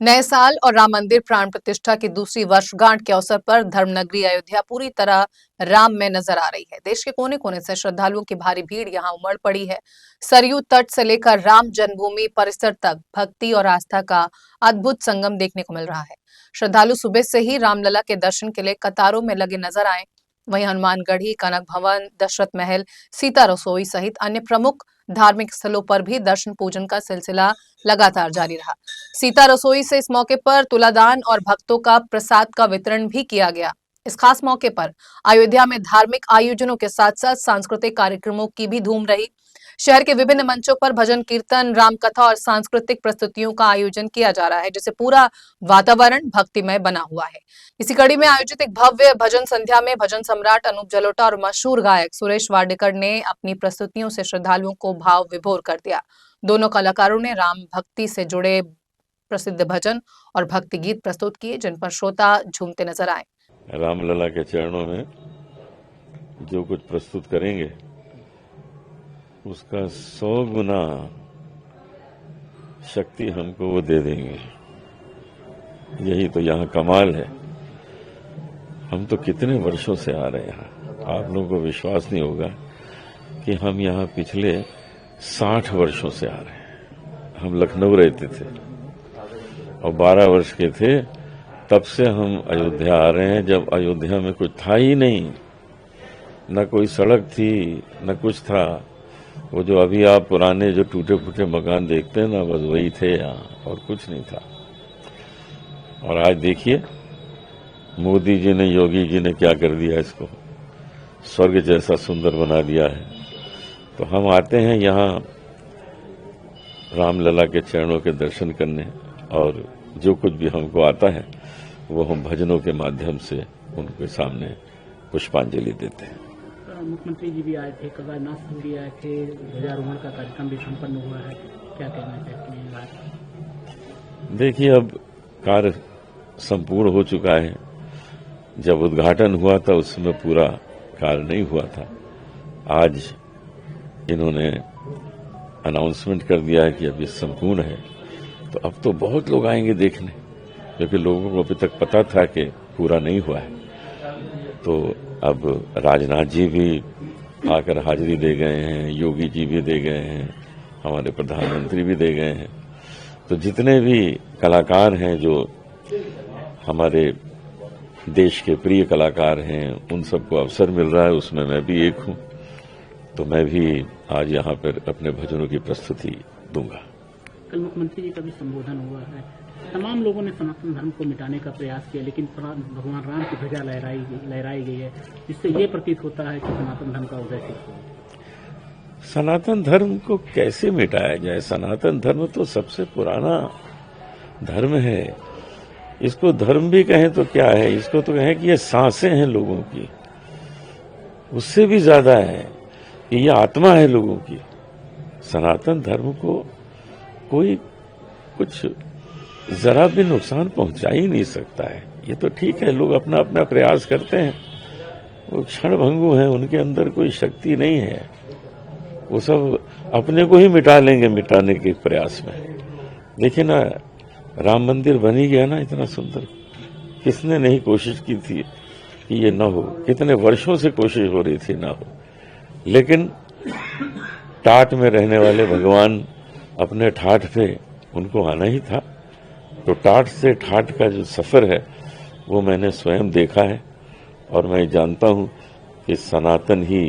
नए साल और राम मंदिर प्राण प्रतिष्ठा की दूसरी वर्षगांठ के अवसर पर धर्मनगरी अयोध्या पूरी तरह राम में नजर आ रही है। देश के कोने कोने से श्रद्धालुओं की भारी भीड़ यहां उमड़ पड़ी है। सरयू तट से लेकर राम जन्मभूमि परिसर तक भक्ति और आस्था का अद्भुत संगम देखने को मिल रहा है। श्रद्धालु सुबह से ही रामलला के दर्शन के लिए कतारों में लगे नजर आए। वहीं हनुमानगढ़ी, कनक भवन, दशरथ महल, सीता रसोई सहित अन्य प्रमुख धार्मिक स्थलों पर भी दर्शन पूजन का सिलसिला लगातार जारी रहा। सीता रसोई से इस मौके पर तुलादान और भक्तों का प्रसाद का वितरण भी किया गया। इस खास मौके पर अयोध्या में धार्मिक आयोजनों के साथ साथ सांस्कृतिक कार्यक्रमों की भी धूम रही। शहर के विभिन्न मंचों पर भजन कीर्तन, रामकथा और सांस्कृतिक प्रस्तुतियों का आयोजन किया जा रहा है, जिससे पूरा वातावरण भक्तिमय बना हुआ है। इसी कड़ी में आयोजित एक भव्य भजन संध्या में भजन सम्राट अनूप जलोटा और मशहूर गायक सुरेश वाडेकर ने अपनी प्रस्तुतियों से श्रद्धालुओं को भाव विभोर कर दिया। दोनों कलाकारों ने राम भक्ति से जुड़े प्रसिद्ध भजन और भक्ति गीत प्रस्तुत किए, जिन पर श्रोता झूमते नजर आए। रामलला के चरणों में जो कुछ प्रस्तुत करेंगे उसका 100 गुना शक्ति हमको वो दे देंगे। यही तो यहाँ कमाल है। हम तो कितने वर्षों से आ रहे हैं, आप लोगों को विश्वास नहीं होगा कि हम यहाँ पिछले 60 वर्षों से आ रहे हैं। हम लखनऊ रहते थे और 12 वर्ष के थे तब से हम अयोध्या आ रहे हैं, जब अयोध्या में कुछ था ही नहीं, न कोई सड़क थी न कुछ था। वो जो अभी आप पुराने जो टूटे फूटे मकान देखते हैं ना, बस वही थे यहाँ, और कुछ नहीं था। और आज देखिए मोदी जी ने, योगी जी ने क्या कर दिया, इसको स्वर्ग जैसा सुंदर बना दिया है। तो हम आते हैं यहाँ रामलला के चरणों के दर्शन करने, और जो कुछ भी हमको आता है वो हम भजनों के माध्यम से उनके सामने पुष्पांजलि देते हैं। मुख्यमंत्री जी भी आए थे, केदारनाथ सिंह भी आए थे, ध्वजारोहण का कार्यक्रम भी संपन्न हुआ है, क्या कहना चाहते हैं आज? देखिए, अब कार्य संपूर्ण हो चुका है। जब उद्घाटन हुआ था उस समय पूरा कार्य नहीं हुआ था। आज इन्होंने अनाउंसमेंट कर दिया है कि अब ये संपूर्ण है, तो अब तो बहुत लोग आएंगे देखने, क्योंकि लोगों को अभी तक पता था कि पूरा नहीं हुआ है। तो अब राजनाथ जी भी आकर हाजिरी दे गए हैं, योगी जी भी दे गए हैं, हमारे प्रधानमंत्री भी दे गए हैं। तो जितने भी कलाकार हैं जो हमारे देश के प्रिय कलाकार हैं, उन सबको अवसर मिल रहा है, उसमें मैं भी एक हूं। तो मैं भी आज यहाँ पर अपने भजनों की प्रस्तुति दूंगा। कल मुख्यमंत्री जी का भी संबोधन हुआ है। तमाम लोगों ने सनातन धर्म को मिटाने का प्रयास किया, लेकिन भगवान राम की ध्वजा लहराई गई है, जिससे ये प्रतीत होता है कि सनातन धर्म का उदय सिद्ध हुआ। सनातन धर्म को कैसे मिटाया जाए? सनातन धर्म तो सबसे पुराना धर्म है। इसको धर्म भी कहें तो क्या है, इसको तो कहें कि ये सांसें हैं लोगों की, उससे भी ज्यादा है कि ये आत्मा है लोगों की। सनातन धर्म को कोई कुछ जरा भी नुकसान पहुंचा ही नहीं सकता है। ये तो ठीक है, लोग अपना अपना प्रयास करते हैं, वो क्षणभंगु हैं, उनके अंदर कोई शक्ति नहीं है, वो सब अपने को ही मिटा लेंगे मिटाने के प्रयास में। देखिए ना, राम मंदिर बन ही गया ना इतना सुंदर। किसने नहीं कोशिश की थी कि ये ना हो, कितने वर्षों से कोशिश हो रही थी ना हो, लेकिन टाट में रहने वाले भगवान अपने ठाठ पे उनको आना ही था। तो टाट से ठाट का जो सफर है वो मैंने स्वयं देखा है, और मैं जानता हूं कि सनातन ही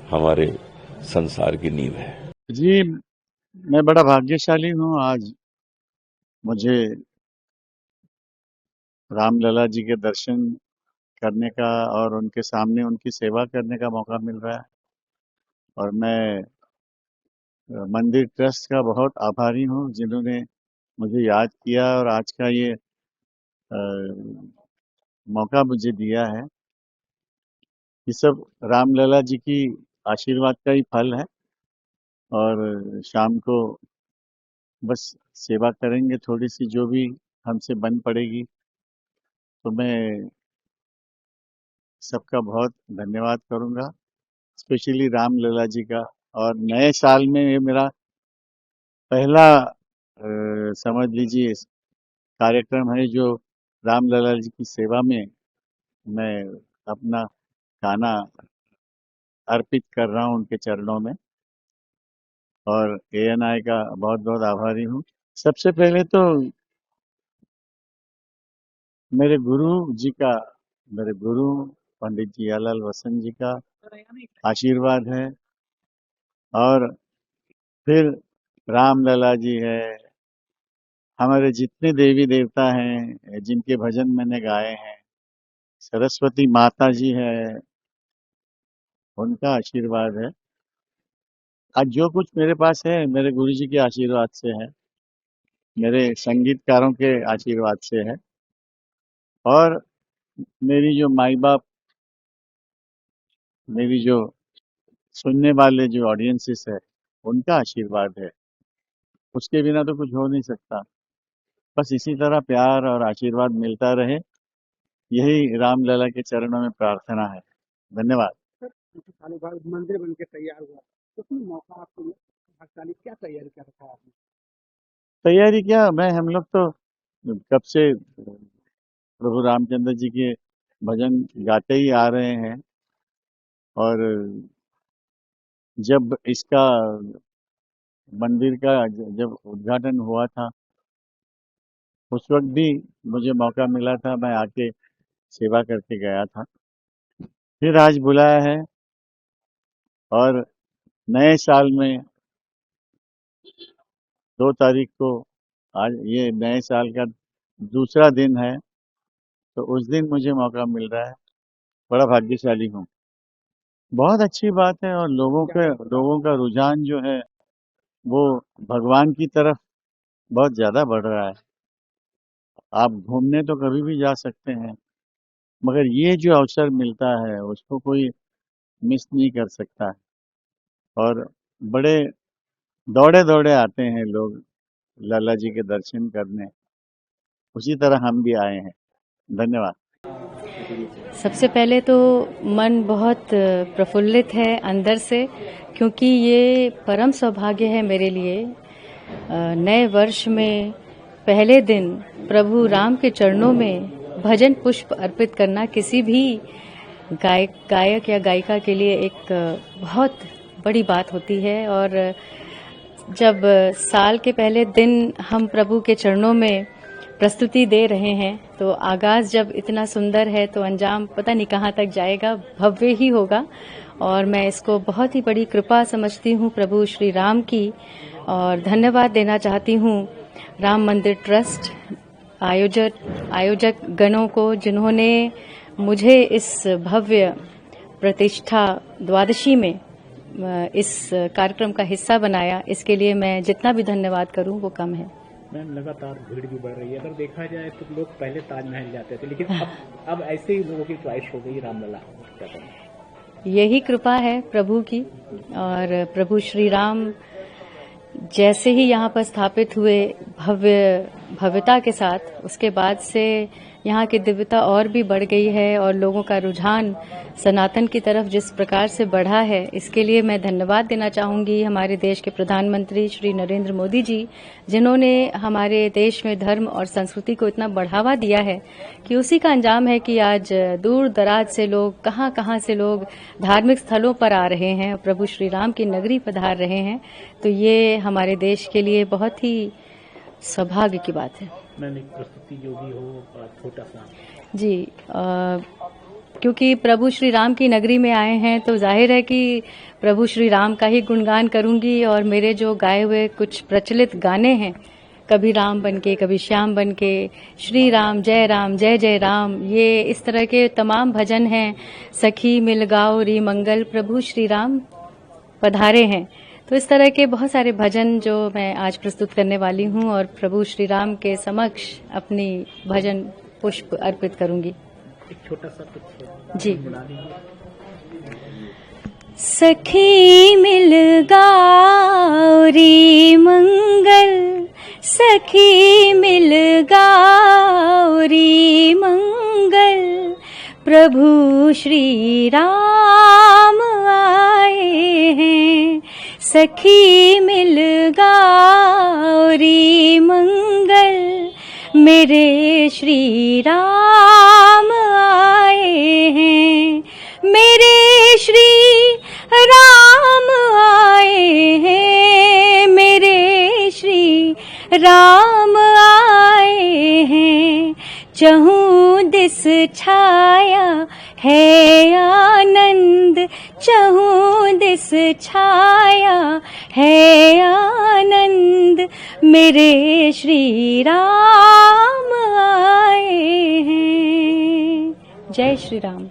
हमारे संसार की नींव है। जी, मैं बड़ा भाग्यशाली हूँ। आज मुझे रामलला जी के दर्शन करने का और उनके सामने उनकी सेवा करने का मौका मिल रहा है, और मैं मंदिर ट्रस्ट का बहुत आभारी हूँ, जिन्होंने मुझे याद किया और आज का ये मौका मुझे दिया है। ये सब रामलला जी की आशीर्वाद का ही फल है, और शाम को बस सेवा करेंगे थोड़ी सी, जो भी हमसे बन पड़ेगी। तो मैं सबका बहुत धन्यवाद करूंगा, स्पेशली रामलला जी का। और नए साल में ये मेरा पहला समझ लीजिए कार्यक्रम है जो रामलला जी की सेवा में मैं अपना गाना अर्पित कर रहा हूँ उनके चरणों में, और ANI का बहुत बहुत आभारी हूँ। सबसे पहले तो मेरे गुरु पंडित जियालाल वसंत जी का आशीर्वाद है, और फिर रामलला जी है, हमारे जितने देवी देवता हैं जिनके भजन मैंने गाए हैं, सरस्वती माता जी है, उनका आशीर्वाद है। आज जो कुछ मेरे पास है मेरे गुरु जी के आशीर्वाद से है, मेरे संगीतकारों के आशीर्वाद से है, और मेरी जो माई बाप, मेरी जो सुनने वाले जो ऑडियंसेस है, उनका आशीर्वाद है। उसके बिना तो कुछ हो नहीं सकता। बस इसी तरह प्यार और आशीर्वाद मिलता रहे, यही रामलला के चरणों में प्रार्थना है। धन्यवाद। सालों बाद मंदिर बन के तैयार हुआ, तो उसमें मौका आपको भाग्यशाली, क्या तैयारी कर रखा है आपने? तैयारी क्या, हम लोग तो कब से प्रभु रामचंद्र जी के भजन गाते ही आ रहे हैं, और जब इसका मंदिर का जब उद्घाटन हुआ था, उस वक्त भी मुझे मौका मिला था, मैं आके सेवा करके गया था। फिर आज बुलाया है, और नए साल में 2 तारीख को, आज ये नए साल का दूसरा दिन है, तो उस दिन मुझे मौका मिल रहा है। बड़ा भाग्यशाली हूँ। बहुत अच्छी बात है, और लोगों का रुझान जो है वो भगवान की तरफ बहुत ज्यादा बढ़ रहा है। आप घूमने तो कभी भी जा सकते हैं, मगर ये जो अवसर मिलता है उसको कोई मिस नहीं कर सकता है, और बड़े दौड़े दौड़े आते हैं लोग लाला जी के दर्शन करने। उसी तरह हम भी आए हैं। धन्यवाद। सबसे पहले तो मन बहुत प्रफुल्लित है अंदर से, क्योंकि ये परम सौभाग्य है मेरे लिए नए वर्ष में पहले दिन प्रभु राम के चरणों में भजन पुष्प अर्पित करना किसी भी गायक या गायिका के लिए एक बहुत बड़ी बात होती है। और जब साल के पहले दिन हम प्रभु के चरणों में प्रस्तुति दे रहे हैं, तो आगाज जब इतना सुंदर है तो अंजाम पता नहीं कहाँ तक जाएगा, भव्य ही होगा। और मैं इसको बहुत ही बड़ी कृपा समझती हूँ प्रभु श्री राम की, और धन्यवाद देना चाहती हूँ राम मंदिर ट्रस्ट आयोजक गणों को, जिन्होंने मुझे इस भव्य प्रतिष्ठा द्वादशी में इस कार्यक्रम का हिस्सा बनाया। इसके लिए मैं जितना भी धन्यवाद करूं वो कम है। मैम, लगातार भीड़ भी बढ़ रही है। अगर देखा जाए तो लोग पहले ताजमहल जाते थे, लेकिन अब ऐसे ही लोगों की च्वाइस हो गई रामलला। यही कृपा है प्रभु की, और प्रभु श्री राम जैसे ही यहाँ पर स्थापित हुए भव्यता के साथ, उसके बाद से यहाँ की दिव्यता और भी बढ़ गई है, और लोगों का रुझान सनातन की तरफ जिस प्रकार से बढ़ा है, इसके लिए मैं धन्यवाद देना चाहूंगी हमारे देश के प्रधानमंत्री श्री नरेंद्र मोदी जी, जिन्होंने हमारे देश में धर्म और संस्कृति को इतना बढ़ावा दिया है कि उसी का अंजाम है कि आज दूर दराज से लोग, कहां से लोग धार्मिक स्थलों पर आ रहे हैं, प्रभु श्री राम की नगरी पधार रहे हैं। तो ये हमारे देश के लिए बहुत ही सौभाग्य की बात है। मैंने प्रस्तुति जो भी हो छोटा सा जी, क्योंकि प्रभु श्री राम की नगरी में आए हैं तो जाहिर है कि प्रभु श्री राम का ही गुणगान करूंगी। और मेरे जो गाए हुए कुछ प्रचलित गाने हैं, कभी राम बनके कभी श्याम बनके, श्री राम जय जय राम, ये इस तरह के तमाम भजन हैं। सखी मिल गाओ री मंगल, प्रभु श्री राम पधारे हैं। तो इस तरह के बहुत सारे भजन जो मैं आज प्रस्तुत करने वाली हूं, और प्रभु श्री राम के समक्ष अपनी भजन पुष्प अर्पित करूंगी। एक छोटा सा कुछ जी। सखी मिल गाओ री मंगल, सखी मिल गाओ री मंगल, प्रभु श्री राम आए हैं। सखी मिल गाओ री मंगल, मेरे श्री राम आए हैं, मेरे श्री राम आए हैं, मेरे श्री राम आए हैं। चहूँ दिस छाया है आनंद, चहूँ दिस छाया है आनंद, मेरे श्री राम आए हैं। जय श्री राम।